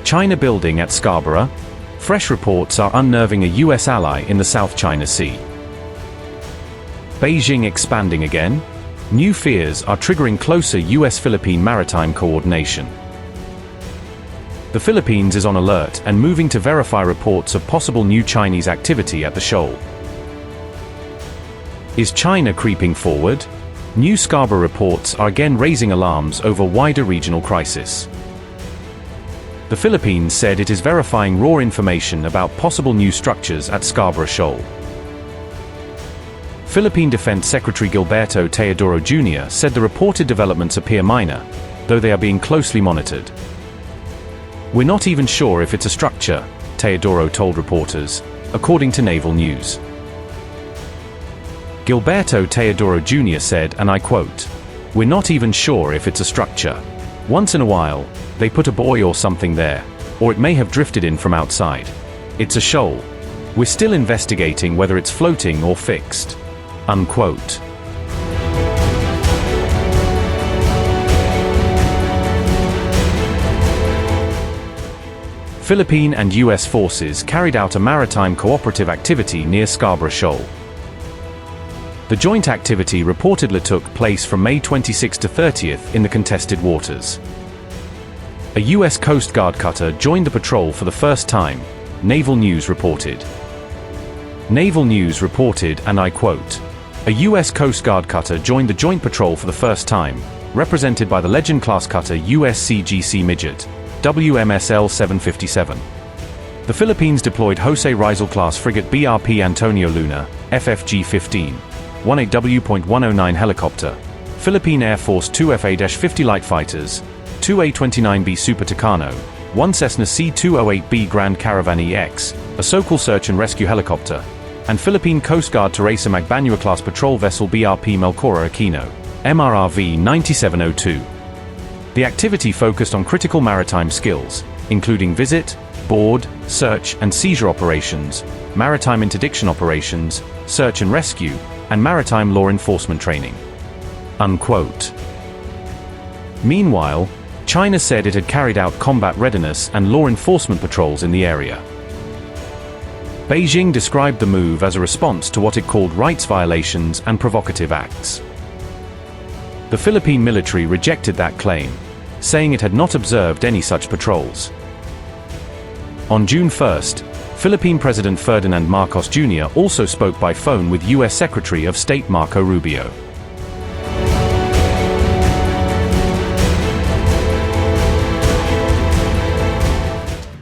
China building at Scarborough? Fresh reports are unnerving a US ally in the South China Sea. Beijing expanding again? New fears are triggering closer US-Philippine maritime coordination. The Philippines is on alert and moving to verify reports of possible new Chinese activity at the shoal. Is China creeping forward? New Scarborough reports are again raising alarms over wider regional crisis. The Philippines said it is verifying raw information about possible new structures at Scarborough Shoal. Philippine Defense Secretary Gilberto Teodoro Jr. said the reported developments appear minor, though they are being closely monitored. "We're not even sure if it's a structure," Teodoro told reporters, according to Naval News. Gilberto Teodoro Jr. said, and I quote, "We're not even sure if it's a structure. Once in a while, they put a buoy or something there, or it may have drifted in from outside. It's a shoal. We're still investigating whether it's floating or fixed." Unquote. Philippine and US forces carried out a maritime cooperative activity near Scarborough Shoal. The joint activity reportedly took place from May 26 to 30th in the contested waters. A US Coast Guard cutter joined the patrol for the first time, Naval News reported. Naval News reported, and I quote, "A US Coast Guard cutter joined the joint patrol for the first time, represented by the Legend-class cutter USCGC Midget, WMSL 757. The Philippines deployed Jose Rizal-class frigate BRP Antonio Luna, FFG-15, 18W.109 helicopter, Philippine Air Force 2 FA-50 light fighters, 2 A-29B Super Tucano, 1 Cessna C-208B Grand Caravan EX, a Sokol search and rescue helicopter, and Philippine Coast Guard Teresa Magbanua-class patrol vessel BRP Melchora Aquino, MRRV 9702. The activity focused on critical maritime skills, including visit, board, search and seizure operations, maritime interdiction operations, search and rescue, and maritime law enforcement training." Unquote. Meanwhile, China said it had carried out combat readiness and law enforcement patrols in the area. Beijing described the move as a response to what it called rights violations and provocative acts. The Philippine military rejected that claim, saying it had not observed any such patrols. On June 1, Philippine President Ferdinand Marcos Jr. also spoke by phone with US Secretary of State Marco Rubio.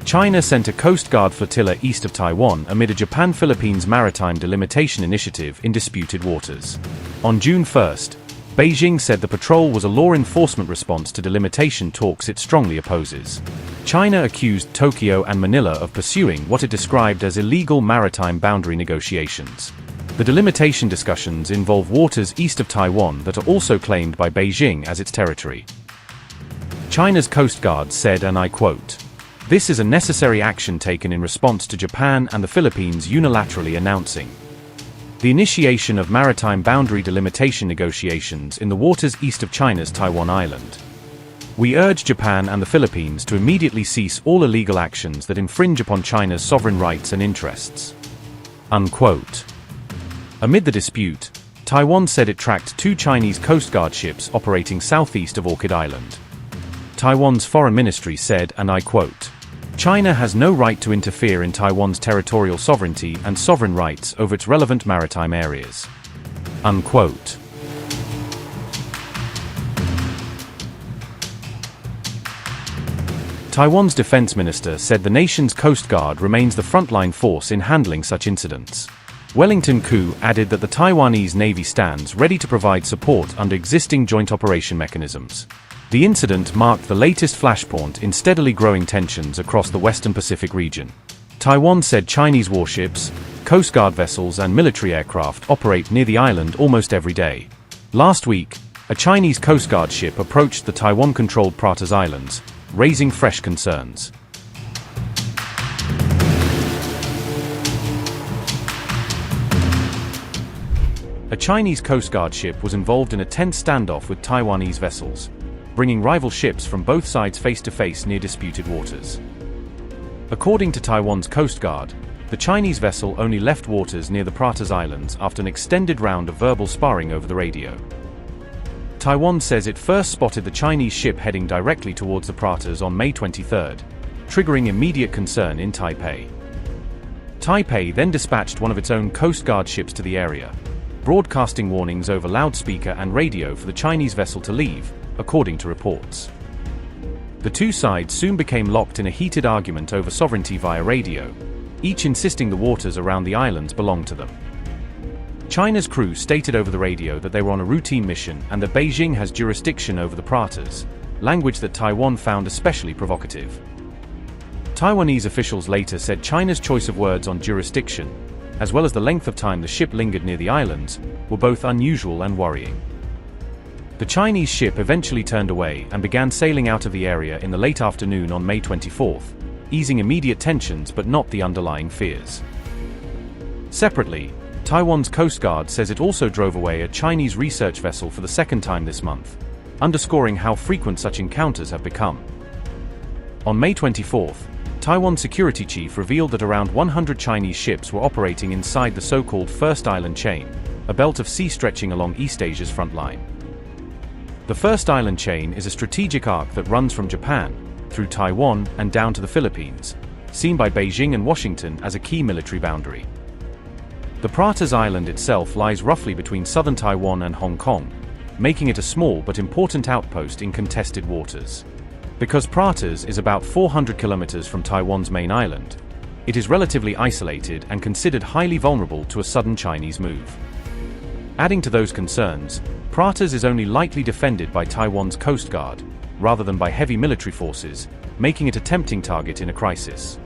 China sent a Coast Guard flotilla east of Taiwan amid a Japan-Philippines maritime delimitation initiative in disputed waters. On June 1, Beijing said the patrol was a law enforcement response to delimitation talks it strongly opposes. China accused Tokyo and Manila of pursuing what it described as illegal maritime boundary negotiations. The delimitation discussions involve waters east of Taiwan that are also claimed by Beijing as its territory. China's Coast Guard said, and I quote, "This is a necessary action taken in response to Japan and the Philippines unilaterally announcing the initiation of maritime boundary delimitation negotiations in the waters east of China's Taiwan Island. We urge Japan and the Philippines to immediately cease all illegal actions that infringe upon China's sovereign rights and interests." Unquote. Amid the dispute, Taiwan said it tracked 2 Chinese Coast Guard ships operating southeast of Orchid Island. Taiwan's foreign ministry said, and I quote, "China has no right to interfere in Taiwan's territorial sovereignty and sovereign rights over its relevant maritime areas." Unquote. Taiwan's defense minister said the nation's Coast Guard remains the frontline force in handling such incidents. Wellington Koo added that the Taiwanese Navy stands ready to provide support under existing joint operation mechanisms. The incident marked the latest flashpoint in steadily growing tensions across the Western Pacific region. Taiwan said Chinese warships, Coast Guard vessels and military aircraft operate near the island almost every day. Last week, a Chinese Coast Guard ship approached the Taiwan-controlled Pratas Islands, raising fresh concerns. A Chinese Coast Guard ship was involved in a tense standoff with Taiwanese vessels, bringing rival ships from both sides face to face near disputed waters. According to Taiwan's Coast Guard, the Chinese vessel only left waters near the Pratas Islands after an extended round of verbal sparring over the radio. Taiwan says it first spotted the Chinese ship heading directly towards the Pratas on May 23, triggering immediate concern in Taipei. Taipei then dispatched one of its own Coast Guard ships to the area, broadcasting warnings over loudspeaker and radio for the Chinese vessel to leave, according to reports. The two sides soon became locked in a heated argument over sovereignty via radio, each insisting the waters around the islands belonged to them. China's crew stated over the radio that they were on a routine mission and that Beijing has jurisdiction over the Pratas, language that Taiwan found especially provocative. Taiwanese officials later said China's choice of words on jurisdiction, as well as the length of time the ship lingered near the islands, were both unusual and worrying. The Chinese ship eventually turned away and began sailing out of the area in the late afternoon on May 24, easing immediate tensions but not the underlying fears. Separately, Taiwan's Coast Guard says it also drove away a Chinese research vessel for the second time this month, underscoring how frequent such encounters have become. On May 24, Taiwan's security chief revealed that around 100 Chinese ships were operating inside the so-called First Island Chain, a belt of sea stretching along East Asia's front line. The First Island Chain is a strategic arc that runs from Japan, through Taiwan and down to the Philippines, seen by Beijing and Washington as a key military boundary. The Pratas Island itself lies roughly between southern Taiwan and Hong Kong, making it a small but important outpost in contested waters. Because Pratas is about 400 kilometers from Taiwan's main island, it is relatively isolated and considered highly vulnerable to a sudden Chinese move. Adding to those concerns, Pratas is only lightly defended by Taiwan's Coast Guard, rather than by heavy military forces, making it a tempting target in a crisis.